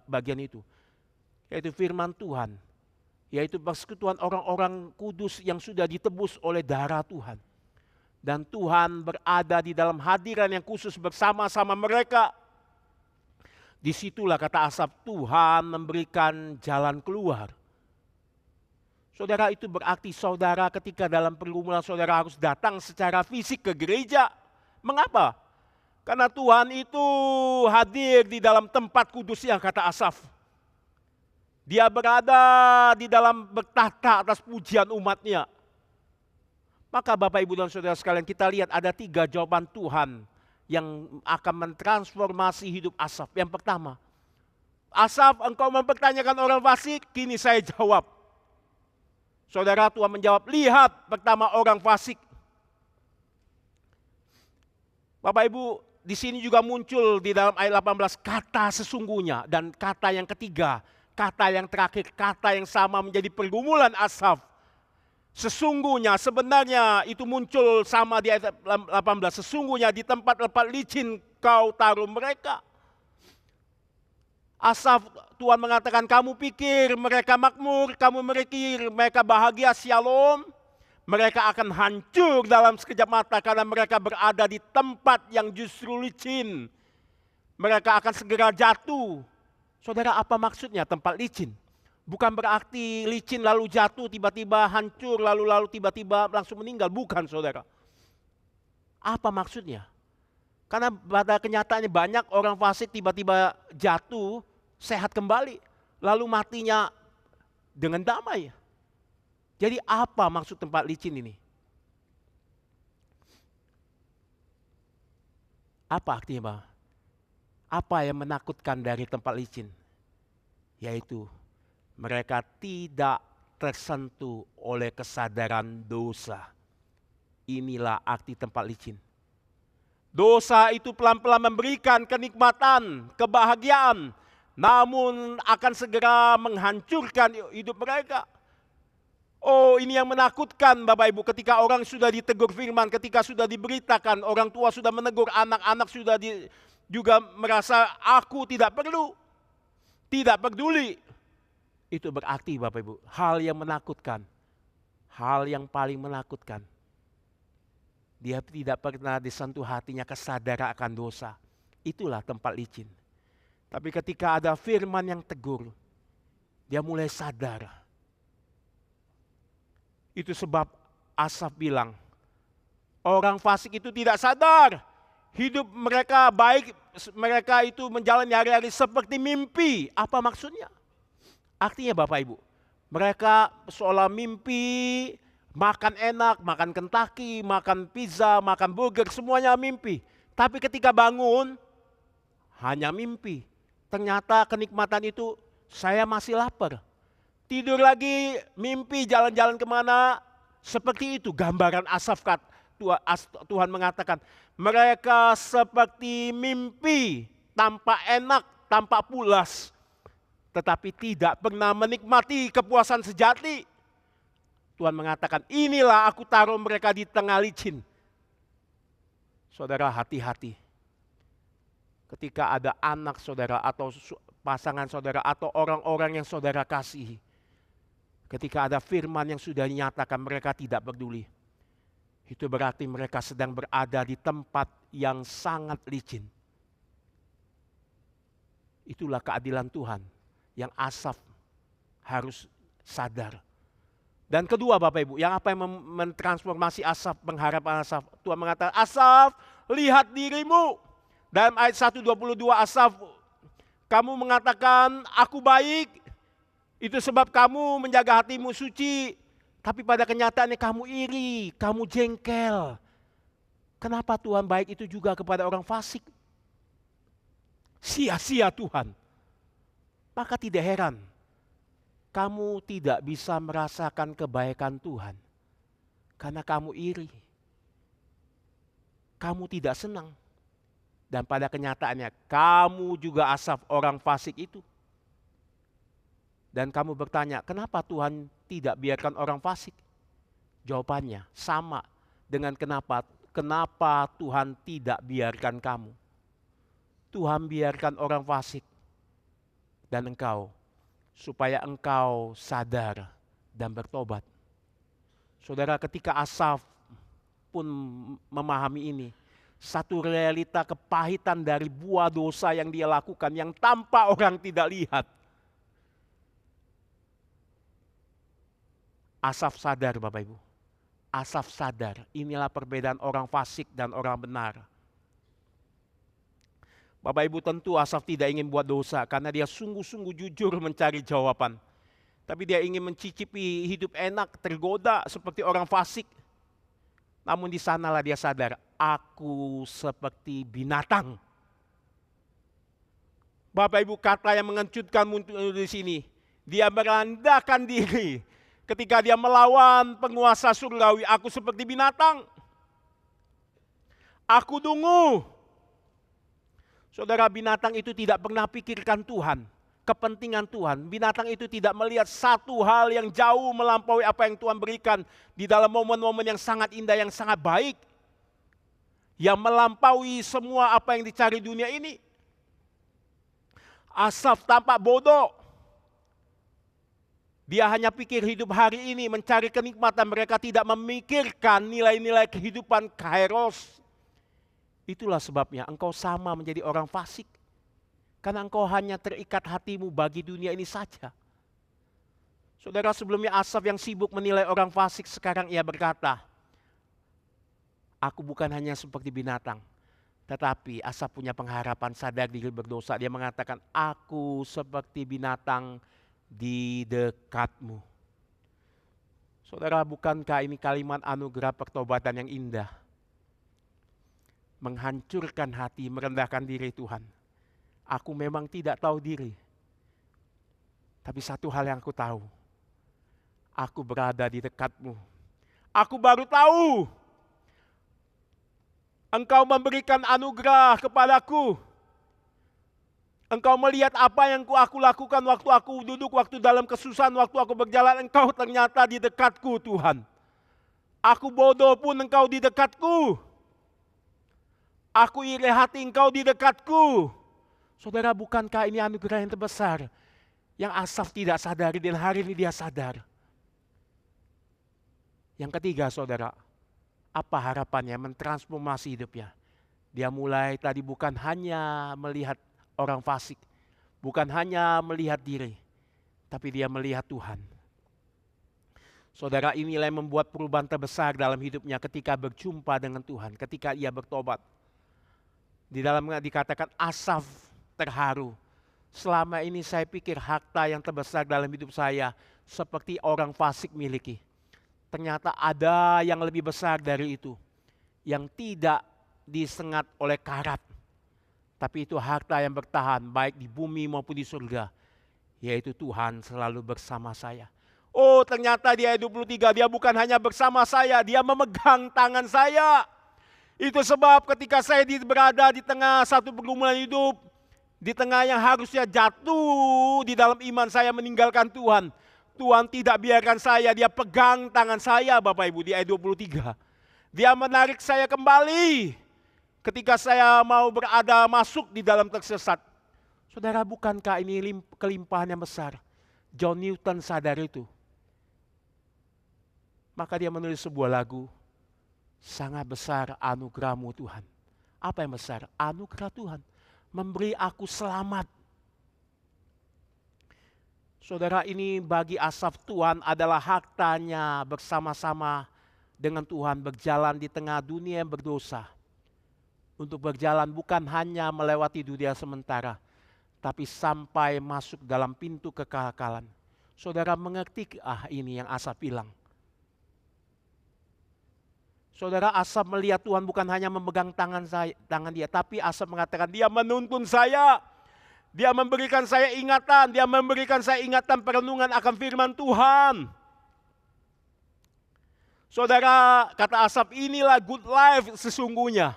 bagian itu. Yaitu firman Tuhan. Yaitu persekutuan orang-orang kudus yang sudah ditebus oleh darah Tuhan. Dan Tuhan berada di dalam hadiran yang khusus bersama-sama mereka. Disitulah kata Asaf, Tuhan memberikan jalan keluar. Saudara, itu berarti saudara ketika dalam pergumulan saudara harus datang secara fisik ke gereja. Mengapa? Karena Tuhan itu hadir di dalam tempat kudusnya kata Asaf. Dia berada di dalam bertahta atas pujian umatnya. Maka Bapak Ibu dan Saudara sekalian, kita lihat ada 3 jawaban Tuhan yang akan mentransformasi hidup Asaf. Yang pertama, Asaf, engkau mempertanyakan orang fasik, kini saya jawab. Saudara, Tuhan menjawab, lihat pertama orang fasik. Bapak Ibu, di sini juga muncul di dalam ayat 18 kata sesungguhnya, dan kata yang ketiga, kata yang terakhir, kata yang sama menjadi pergumulan Asaf. Sesungguhnya, sebenarnya itu muncul sama di ayat 18. Sesungguhnya di tempat-tempat licin kau taruh mereka. Asaf, Tuhan mengatakan kamu pikir mereka makmur, kamu mikir mereka bahagia, shalom. Mereka akan hancur dalam sekejap mata karena mereka berada di tempat yang justru licin. Mereka akan segera jatuh. Saudara, apa maksudnya tempat licin? Bukan berarti licin lalu jatuh, tiba-tiba hancur, lalu tiba-tiba langsung meninggal. Bukan saudara. Apa maksudnya? Karena pada kenyataannya banyak orang fasik tiba-tiba jatuh, sehat kembali. Lalu matinya dengan damai. Jadi apa maksud tempat licin ini? Apa artinya Pak? Apa yang menakutkan dari tempat licin? Yaitu mereka tidak tersentuh oleh kesadaran dosa. Inilah arti tempat licin. Dosa itu pelan-pelan memberikan kenikmatan, kebahagiaan, namun akan segera menghancurkan hidup mereka. Oh, ini yang menakutkan Bapak Ibu, ketika orang sudah ditegur firman, ketika sudah diberitakan, orang tua sudah menegur, anak-anak sudah juga merasa aku tidak perlu, tidak peduli. Itu berarti Bapak Ibu, hal yang menakutkan, hal yang paling menakutkan. Dia tidak pernah disentuh hatinya kesadaran akan dosa. Itulah tempat licin. Tapi ketika ada firman yang tegur, dia mulai sadar. Itu sebab Asaf bilang, orang fasik itu tidak sadar. Hidup mereka baik, mereka itu menjalani hari-hari seperti mimpi. Apa maksudnya? Artinya Bapak Ibu, mereka seolah mimpi, makan enak, makan Kentucky, makan pizza, makan burger, semuanya mimpi. Tapi ketika bangun, hanya mimpi. Ternyata kenikmatan itu, saya masih lapar. Tidur lagi, mimpi jalan-jalan kemana, seperti itu gambaran Asaf. Tuhan mengatakan, mereka seperti mimpi, tanpa enak, tanpa pulas. Tetapi tidak pernah menikmati kepuasan sejati. Tuhan mengatakan, inilah aku taruh mereka di tengah licin. Saudara, hati-hati. Ketika ada anak saudara atau pasangan saudara atau orang-orang yang saudara kasihi. Ketika ada firman yang sudah dinyatakan mereka tidak peduli. Itu berarti mereka sedang berada di tempat yang sangat licin. Itulah keadilan Tuhan yang Asaf harus sadar. Dan kedua Bapak Ibu, yang apa yang mentransformasi Asaf, pengharapan Asaf. Tuhan mengatakan, Asaf, lihat dirimu. Dalam ayat 1:22 Asaf, kamu mengatakan, aku baik, itu sebab kamu menjaga hatimu suci. Tapi pada kenyataannya kamu iri, kamu jengkel. Kenapa Tuhan baik itu juga kepada orang fasik? Sia-sia Tuhan. Maka tidak heran, kamu tidak bisa merasakan kebaikan Tuhan. Karena kamu iri. Kamu tidak senang. Dan pada kenyataannya, kamu juga Asaf orang fasik itu. Dan kamu bertanya, kenapa Tuhan tidak biarkan orang fasik? Jawabannya sama dengan kenapa Tuhan tidak biarkan kamu. Tuhan biarkan orang fasik dan engkau, supaya engkau sadar dan bertobat. Saudara, ketika Asaf pun memahami ini, satu realita kepahitan dari buah dosa yang dia lakukan yang tanpa orang tidak lihat. Asaf sadar Bapak Ibu. Asaf sadar, inilah perbedaan orang fasik dan orang benar. Bapak Ibu, tentu Asaf tidak ingin buat dosa karena dia sungguh-sungguh jujur mencari jawaban. Tapi dia ingin mencicipi hidup enak, tergoda seperti orang fasik. Namun di sanalah dia sadar, aku seperti binatang. Bapak Ibu, kata yang mengejutkan muncul di sini. Dia merendahkan diri. Ketika dia melawan penguasa surgawi, aku seperti binatang. Aku dungu. Saudara, binatang itu tidak pernah pikirkan Tuhan, kepentingan Tuhan. Binatang itu tidak melihat satu hal yang jauh melampaui apa yang Tuhan berikan di dalam momen-momen yang sangat indah, yang sangat baik. Yang melampaui semua apa yang dicari dunia ini. Asaf tampak bodoh. Dia hanya pikir hidup hari ini, mencari kenikmatan. Mereka tidak memikirkan nilai-nilai kehidupan kairos. Itulah sebabnya engkau sama menjadi orang fasik. Karena engkau hanya terikat hatimu bagi dunia ini saja. Saudara, sebelumnya Asaf yang sibuk menilai orang fasik, sekarang ia berkata, aku bukan hanya seperti binatang. Tetapi Asaf punya pengharapan, sadar diri berdosa. Dia mengatakan, aku seperti binatang di dekatmu. Saudara, bukankah ini kalimat anugerah pertobatan yang indah? Menghancurkan hati, merendahkan diri Tuhan. Aku memang tidak tahu diri. Tapi satu hal yang aku tahu. Aku berada di dekatmu. Aku baru tahu. Engkau memberikan anugerah kepadaku. Engkau melihat apa yang aku lakukan waktu aku duduk, waktu dalam kesusahan, waktu aku berjalan. Engkau ternyata di dekatku Tuhan. Aku bodoh pun engkau di dekatku. Aku iri hati, engkau di dekatku. Saudara, bukankah ini anugerah yang terbesar? Yang Asaf tidak sadari dan hari ini dia sadar. Yang ketiga saudara, apa harapannya mentransformasi hidupnya? Dia mulai tadi bukan hanya melihat orang fasik, bukan hanya melihat diri, tapi dia melihat Tuhan. Saudara, inilah yang membuat perubahan terbesar dalam hidupnya ketika berjumpa dengan Tuhan, ketika ia bertobat. Di dalamnya dikatakan Asaf terharu. Selama ini saya pikir harta yang terbesar dalam hidup saya seperti orang fasik miliki. Ternyata ada yang lebih besar dari itu, yang tidak disengat oleh karat. Tapi itu harta yang bertahan baik di bumi maupun di surga. Yaitu Tuhan selalu bersama saya. Oh, ternyata di ayat 23 dia bukan hanya bersama saya, dia memegang tangan saya. Itu sebab ketika saya berada di tengah satu pergumulan hidup, di tengah yang harusnya jatuh di dalam iman saya meninggalkan Tuhan. Tuhan tidak biarkan saya, dia pegang tangan saya Bapak Ibu di ayat 23. Dia menarik saya kembali ketika saya mau berada masuk di dalam tersesat. Saudara, bukankah ini kelimpahan yang besar? John Newton sadar itu. Maka dia menulis sebuah lagu, sangat besar anugerahmu Tuhan. Apa yang besar? Anugerah Tuhan. Memberi aku selamat. Saudara, ini bagi Asaf Tuhan adalah hartanya bersama-sama dengan Tuhan berjalan di tengah dunia yang berdosa. Untuk berjalan bukan hanya melewati dunia sementara, tapi sampai masuk dalam pintu kekekalan. Saudara mengerti ini yang Asaf bilang. Saudara, Asaf melihat Tuhan bukan hanya memegang tangan dia, tapi Asaf mengatakan dia menuntun saya. Dia memberikan saya ingatan, dia memberikan saya ingatan perenungan akan firman Tuhan. Saudara, kata Asaf, inilah good life sesungguhnya.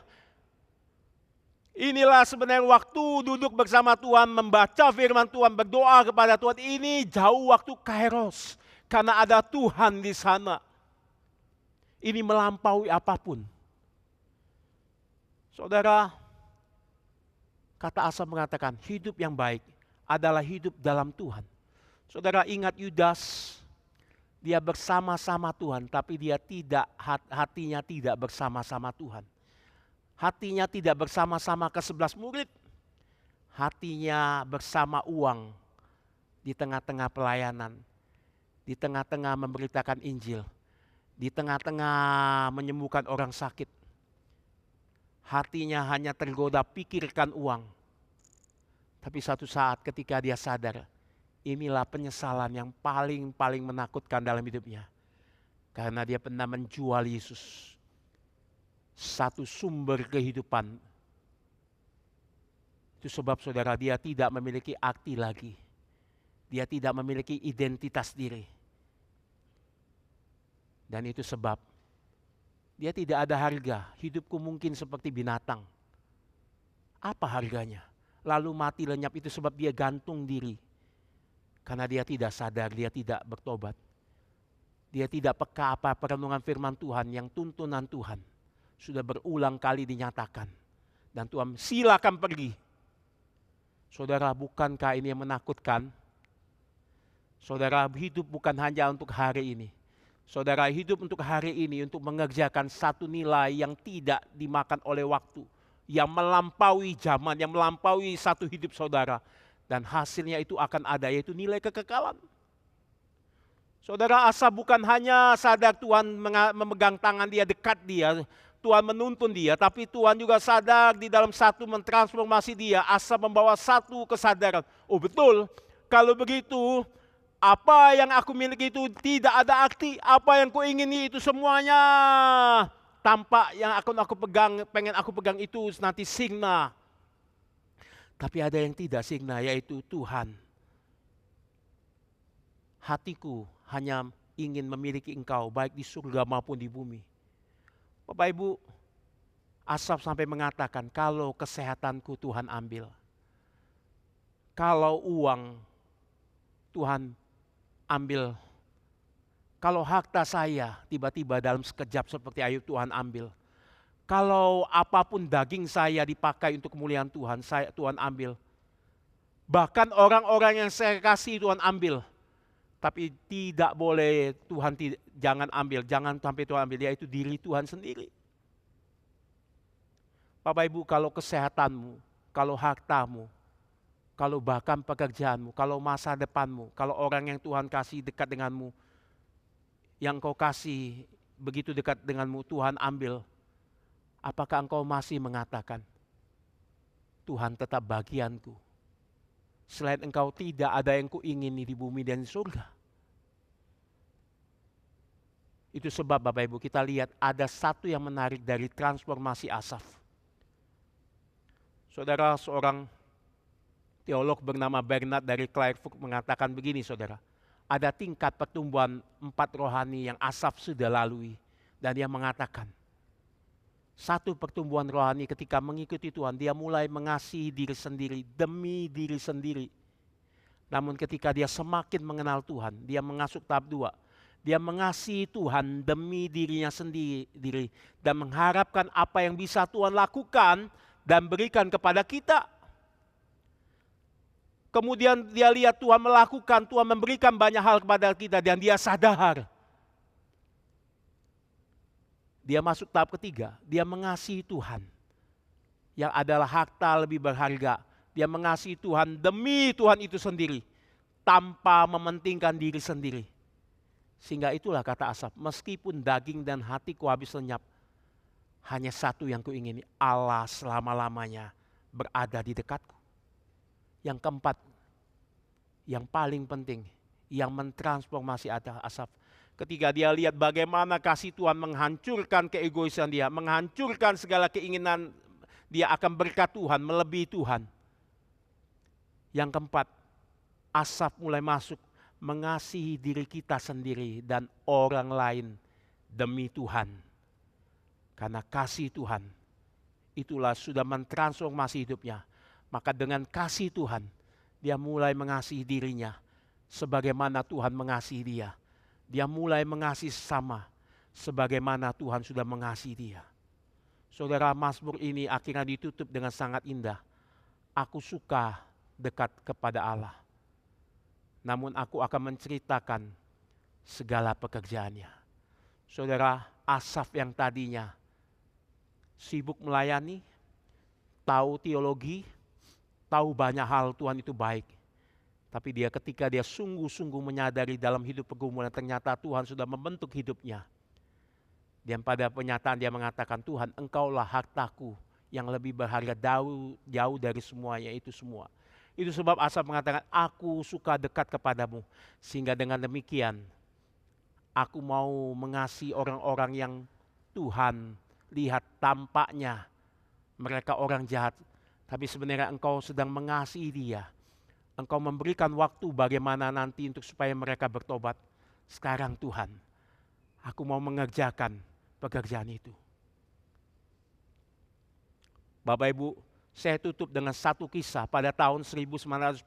Inilah sebenarnya waktu duduk bersama Tuhan, membaca firman Tuhan, berdoa kepada Tuhan. Ini jauh waktu kairos, karena ada Tuhan di sana. Ini melampaui apapun. Saudara, kata Asaf mengatakan, hidup yang baik adalah hidup dalam Tuhan. Saudara ingat Yudas, dia bersama-sama Tuhan, tapi dia tidak, hatinya tidak bersama-sama Tuhan. Hatinya tidak bersama-sama ke-11 murid. Hatinya bersama uang di tengah-tengah pelayanan, di tengah-tengah memberitakan Injil, di tengah-tengah menyembuhkan orang sakit. Hatinya hanya tergoda pikirkan uang. Tapi satu saat ketika dia sadar, inilah penyesalan yang paling menakutkan dalam hidupnya. Karena dia pernah menjual Yesus, satu sumber kehidupan. Itu sebab saudara, dia tidak memiliki arti lagi. Dia tidak memiliki identitas diri. Dan itu sebab dia tidak ada harga. Hidupku mungkin seperti binatang. Apa harganya? Lalu mati lenyap. Itu sebab dia gantung diri. Karena dia tidak sadar, dia tidak bertobat. Dia tidak peka apa perenungan firman Tuhan yang tuntunan Tuhan sudah berulang kali dinyatakan. Dan Tuhan silakan pergi. Saudara, bukankah ini yang menakutkan? Saudara, hidup bukan hanya untuk hari ini. Saudara, hidup untuk hari ini untuk mengerjakan satu nilai yang tidak dimakan oleh waktu. Yang melampaui zaman, yang melampaui satu hidup saudara. Dan hasilnya itu akan ada, yaitu nilai kekekalan. Saudara, Asaf bukan hanya sadar Tuhan memegang tangan dia, dekat dia. Tuhan menuntun dia, tapi Tuhan juga sadar di dalam satu mentransformasi dia. Asaf membawa satu kesadaran. Oh betul, kalau begitu apa yang aku miliki itu tidak ada arti. Apa yang kuingini itu semuanya tampak yang akan aku pegang, pengen aku pegang itu nanti signa. Tapi ada yang tidak signa, yaitu Tuhan. Hatiku hanya ingin memiliki Engkau, baik di surga maupun di bumi. Bapak Ibu, Asaf sampai mengatakan, kalau kesehatanku Tuhan ambil. Kalau uang Tuhan ambil. Kalau harta saya tiba-tiba dalam sekejap seperti Ayub Tuhan ambil. Kalau apapun daging saya dipakai untuk kemuliaan Tuhan, Tuhan ambil. Bahkan orang-orang yang saya kasih Tuhan ambil. Tapi tidak boleh Tuhan jangan ambil, jangan sampai Tuhan ambil, yaitu diri Tuhan sendiri. Bapak Ibu, kalau kesehatanmu, kalau hartamu, kalau bahkan pekerjaanmu, kalau masa depanmu, kalau orang yang Tuhan kasih dekat denganmu, yang kau kasih begitu dekat denganmu, Tuhan ambil. Apakah engkau masih mengatakan, Tuhan tetap bagianku. Selain engkau tidak ada yang kuingini di bumi dan di surga. Itu sebab Bapak Ibu kita lihat ada satu yang menarik dari transformasi Asaf. Saudara, seorang teolog bernama Bernard dari Clairvaux mengatakan begini saudara. Ada tingkat pertumbuhan 4 rohani yang Asaf sudah lalui. Dan dia mengatakan, satu pertumbuhan rohani ketika mengikuti Tuhan, dia mulai mengasihi diri sendiri demi diri sendiri. Namun ketika dia semakin mengenal Tuhan, dia masuk tahap 2. Dia mengasihi Tuhan demi dirinya sendiri dan mengharapkan apa yang bisa Tuhan lakukan dan berikan kepada kita. Kemudian dia lihat Tuhan melakukan, Tuhan memberikan banyak hal kepada kita dan dia sadar. Dia masuk tahap 3, dia mengasihi Tuhan. Yang adalah harta lebih berharga. Dia mengasihi Tuhan demi Tuhan itu sendiri. tanpa mementingkan diri sendiri. Sehingga itulah kata Asaf, meskipun daging dan hatiku habis lenyap, hanya satu yang kuingini, Allah selama-lamanya berada di dekatku. Yang keempat, yang paling penting, yang mentransformasi Asaf, ketika dia lihat bagaimana kasih Tuhan menghancurkan keegoisan dia, menghancurkan segala keinginan dia akan berkat Tuhan, melebihi Tuhan. Yang keempat, Asaf mulai masuk mengasihi diri kita sendiri dan orang lain demi Tuhan. Karena kasih Tuhan itulah sudah mentransformasi hidupnya. Maka dengan kasih Tuhan, dia mulai mengasihi dirinya sebagaimana Tuhan mengasihi dia. Dia mulai mengasihi sesama sebagaimana Tuhan sudah mengasihi dia. Saudara, Mazmur ini akhirnya ditutup dengan sangat indah. Aku suka dekat kepada Allah, namun aku akan menceritakan segala pekerjaannya. Saudara, Asaf yang tadinya sibuk melayani, tahu teologi, tahu banyak hal Tuhan itu baik. Tapi ketika dia sungguh-sungguh menyadari dalam hidup pergumulan, ternyata Tuhan sudah membentuk hidupnya. Dan pada penyataan dia mengatakan, Tuhan, Engkaulah hartaku yang lebih berharga jauh dari semuanya itu semua. Itu sebab Asaf mengatakan, aku suka dekat kepadamu. Sehingga dengan demikian, aku mau mengasihi orang-orang yang Tuhan lihat tampaknya mereka orang jahat. Tapi sebenarnya Engkau sedang mengasihi dia. Engkau memberikan waktu bagaimana nanti untuk supaya mereka bertobat. Sekarang Tuhan, aku mau mengerjakan pekerjaan itu. Bapak Ibu, saya tutup dengan satu kisah pada tahun 1944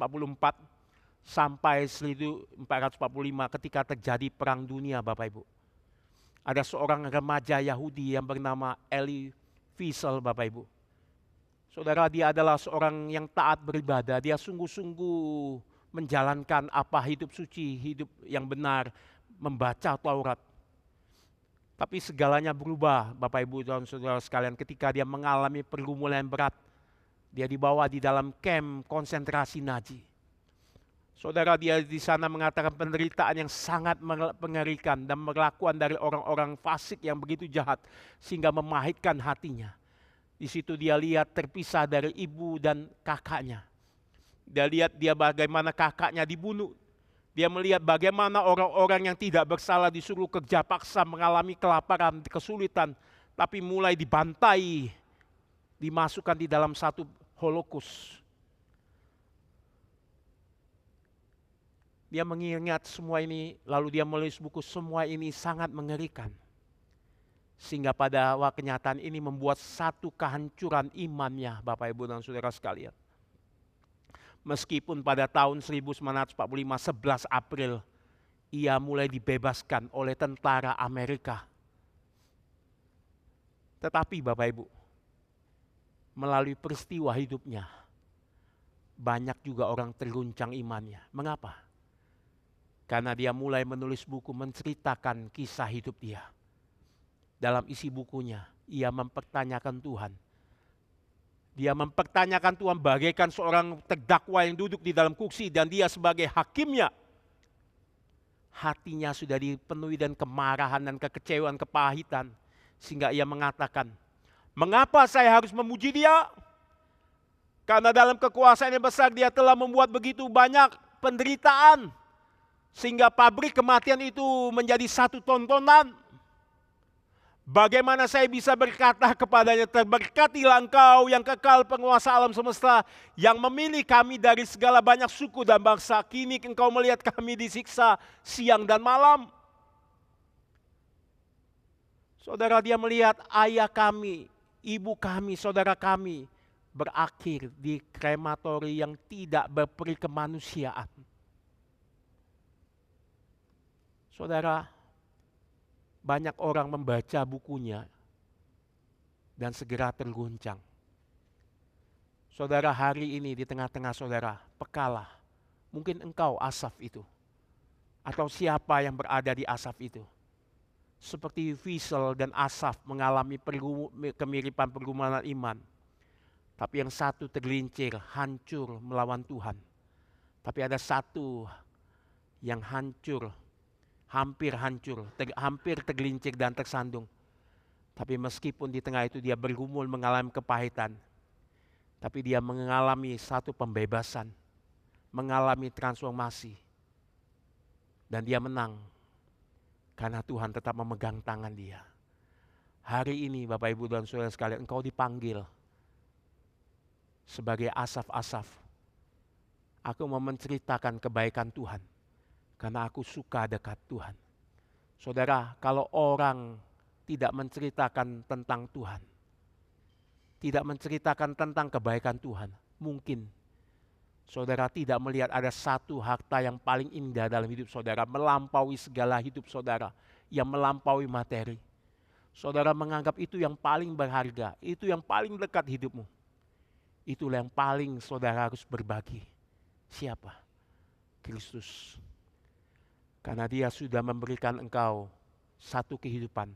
sampai 1445 ketika terjadi perang dunia, Bapak Ibu. Ada seorang remaja Yahudi yang bernama Elie Wiesel, Bapak Ibu. Saudara, dia adalah seorang yang taat beribadah. Dia sungguh-sungguh menjalankan hidup suci, hidup yang benar, membaca Taurat. Tapi segalanya berubah, Bapak Ibu dan saudara sekalian, ketika dia mengalami pergumulan berat. Dia dibawa di dalam kamp konsentrasi Nazi. Saudara, dia di sana mengatakan penderitaan yang sangat mengerikan dan perlakuan dari orang-orang fasik yang begitu jahat sehingga memahitkan hatinya. Di situ dia lihat terpisah dari ibu dan kakaknya. Dia lihat bagaimana kakaknya dibunuh. Dia melihat bagaimana orang-orang yang tidak bersalah disuruh kerja paksa, mengalami kelaparan, kesulitan, tapi mulai dibantai, dimasukkan di dalam satu Holocaust. Dia mengingat semua ini, lalu dia menulis buku. Semua ini sangat mengerikan. Sehingga pada kenyataan ini membuat satu kehancuran imannya, Bapak Ibu dan Saudara sekalian. Meskipun pada tahun 1945, 11 April, ia mulai dibebaskan oleh tentara Amerika. Tetapi Bapak Ibu, melalui peristiwa hidupnya, banyak juga orang terguncang imannya. Mengapa? Karena dia mulai menulis buku menceritakan kisah hidup dia. Dalam isi bukunya, ia mempertanyakan Tuhan. Dia mempertanyakan Tuhan bagaikan seorang terdakwa yang duduk di dalam kursi dan dia sebagai hakimnya. Hatinya sudah dipenuhi dengan kemarahan dan kekecewaan, kepahitan. Sehingga ia mengatakan, mengapa saya harus memuji dia? Karena dalam kekuasaan yang besar dia telah membuat begitu banyak penderitaan. Sehingga pabrik kematian itu menjadi satu tontonan. Bagaimana saya bisa berkata kepadanya, terberkatilah Engkau yang kekal penguasa alam semesta, yang memilih kami dari segala banyak suku dan bangsa. Kini Engkau melihat kami disiksa siang dan malam. Saudara, dia melihat ayah kami, ibu kami, saudara kami berakhir di krematori yang tidak berperi kemanusiaan. Saudara, banyak orang membaca bukunya dan segera terguncang. Saudara, hari ini di tengah-tengah saudara, pekalah. Mungkin engkau Asaf itu. Atau siapa yang berada di Asaf itu. Seperti Wiesel dan Asaf mengalami kemiripan pergumulan iman. Tapi yang satu tergelincir, hancur melawan Tuhan. Tapi ada satu yang hancur, hampir hancur, hampir tergelincir dan tersandung. Tapi meskipun di tengah itu dia bergumul mengalami kepahitan, tapi dia mengalami satu pembebasan, mengalami transformasi. Dan dia menang, karena Tuhan tetap memegang tangan dia. Hari ini Bapak Ibu dan Saudara sekalian, engkau dipanggil sebagai Asaf-Asaf. Aku mau menceritakan kebaikan Tuhan, karena aku suka dekat Tuhan. Saudara, kalau orang tidak menceritakan tentang Tuhan, tidak menceritakan tentang kebaikan Tuhan, mungkin saudara tidak melihat ada satu harta yang paling indah dalam hidup saudara, melampaui segala hidup saudara, yang melampaui materi. Saudara menganggap itu yang paling berharga, itu yang paling dekat hidupmu. Itulah yang paling saudara harus berbagi. Siapa? Kristus. Karena dia sudah memberikan engkau satu kehidupan.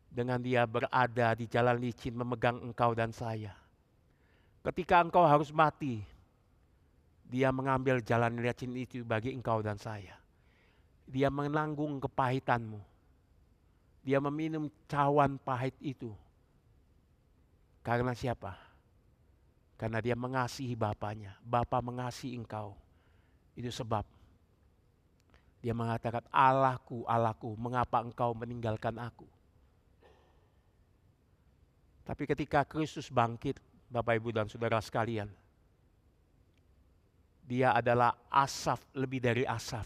Dengan dia berada di jalan licin memegang engkau dan saya. Ketika engkau harus mati, dia mengambil jalan licin itu bagi engkau dan saya. Dia menanggung kepahitanmu. Dia meminum cawan pahit itu. Karena siapa? Karena dia mengasihi Bapanya. Bapa mengasihi engkau. Itu sebab dia mengatakan, Allahku, Allahku, mengapa engkau meninggalkan aku? Tapi ketika Kristus bangkit, Bapak Ibu dan Saudara sekalian, dia adalah Asaf, lebih dari Asaf.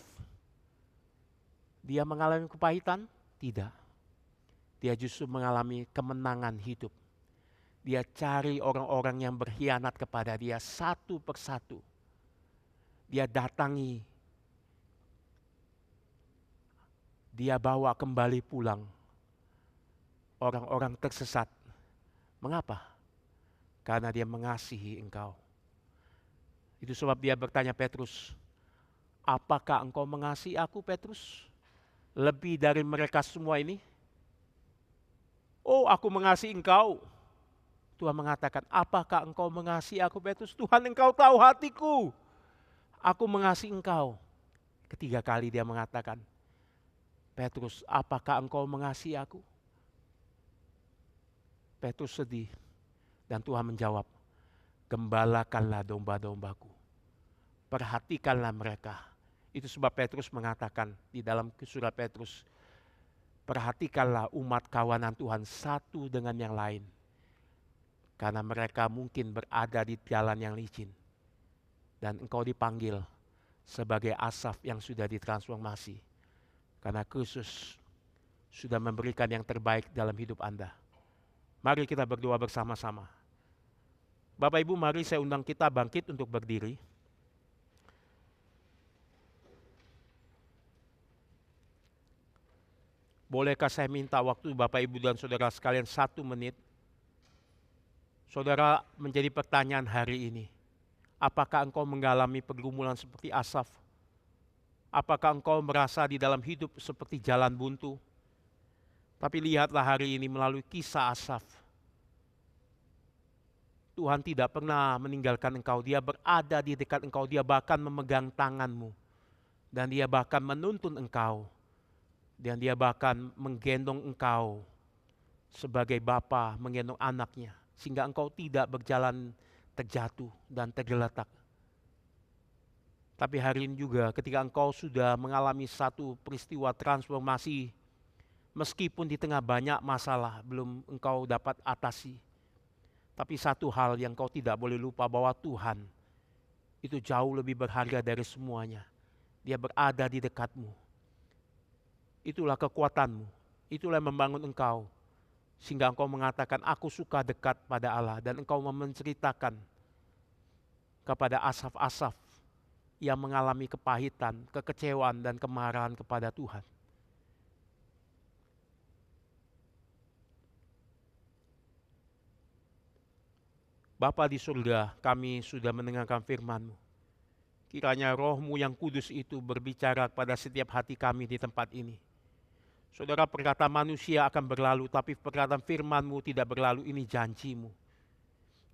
Dia mengalami kepahitan? Tidak. Dia justru mengalami kemenangan hidup. Dia cari orang-orang yang berkhianat kepada dia satu persatu. Dia datangi. Dia bawa kembali pulang orang-orang tersesat. Mengapa? Karena dia mengasihi engkau. Itu sebab dia bertanya Petrus, apakah engkau mengasihi aku, Petrus? Lebih dari mereka semua ini? Oh, aku mengasihi engkau. Tuhan mengatakan, apakah engkau mengasihi aku, Petrus? Tuhan, engkau tahu hatiku. Aku mengasihi engkau. Ketiga kali dia mengatakan, Petrus, apakah engkau mengasihi aku? Petrus sedih. Dan Tuhan menjawab, gembalakanlah domba-dombaku. Perhatikanlah mereka. Itu sebab Petrus mengatakan di dalam surat Petrus, perhatikanlah umat kawanan Tuhan satu dengan yang lain. Karena mereka mungkin berada di jalan yang licin. Dan engkau dipanggil sebagai Asaf yang sudah ditransformasi. Karena Kristus sudah memberikan yang terbaik dalam hidup Anda. Mari kita berdoa bersama-sama. Bapak Ibu, mari saya undang kita bangkit untuk berdiri. Bolehkah saya minta waktu Bapak Ibu dan Saudara sekalian 1 menit? Saudara, menjadi pertanyaan hari ini. Apakah engkau mengalami pergumulan seperti Asaf? Apakah engkau merasa di dalam hidup seperti jalan buntu? Tapi lihatlah hari ini melalui kisah Asaf. Tuhan tidak pernah meninggalkan engkau. Dia berada di dekat engkau. Dia bahkan memegang tanganmu. Dan dia bahkan menuntun engkau. Dan dia bahkan menggendong engkau sebagai bapa menggendong anaknya. Sehingga engkau tidak berjalan terjatuh dan tergeletak. Tapi hari ini juga ketika engkau sudah mengalami satu peristiwa transformasi, meskipun di tengah banyak masalah belum engkau dapat atasi. Tapi satu hal yang kau tidak boleh lupa, bahwa Tuhan itu jauh lebih berharga dari semuanya. Dia berada di dekatmu. Itulah kekuatanmu, itulah yang membangun engkau. Sehingga engkau mengatakan, aku suka dekat pada Allah. Dan engkau menceritakan kepada Asaf-Asaf yang mengalami kepahitan, kekecewaan dan kemarahan kepada Tuhan. Bapa di surga, kami sudah mendengarkan firman-Mu. Kiranya Roh-Mu yang kudus itu berbicara kepada setiap hati kami di tempat ini. Saudara, perkataan manusia akan berlalu, tapi perkataan firman-Mu tidak berlalu, ini janji-Mu.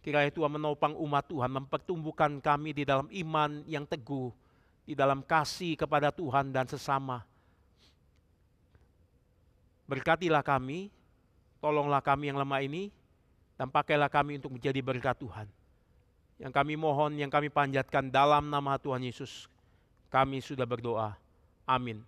Kiranya Tuhan menopang umat Tuhan, mempertumbuhkan kami di dalam iman yang teguh, di dalam kasih kepada Tuhan dan sesama. Berkatilah kami, tolonglah kami yang lemah ini, dan pakailah kami untuk menjadi berkat Tuhan. Yang kami mohon, yang kami panjatkan dalam nama Tuhan Yesus, kami sudah berdoa. Amin.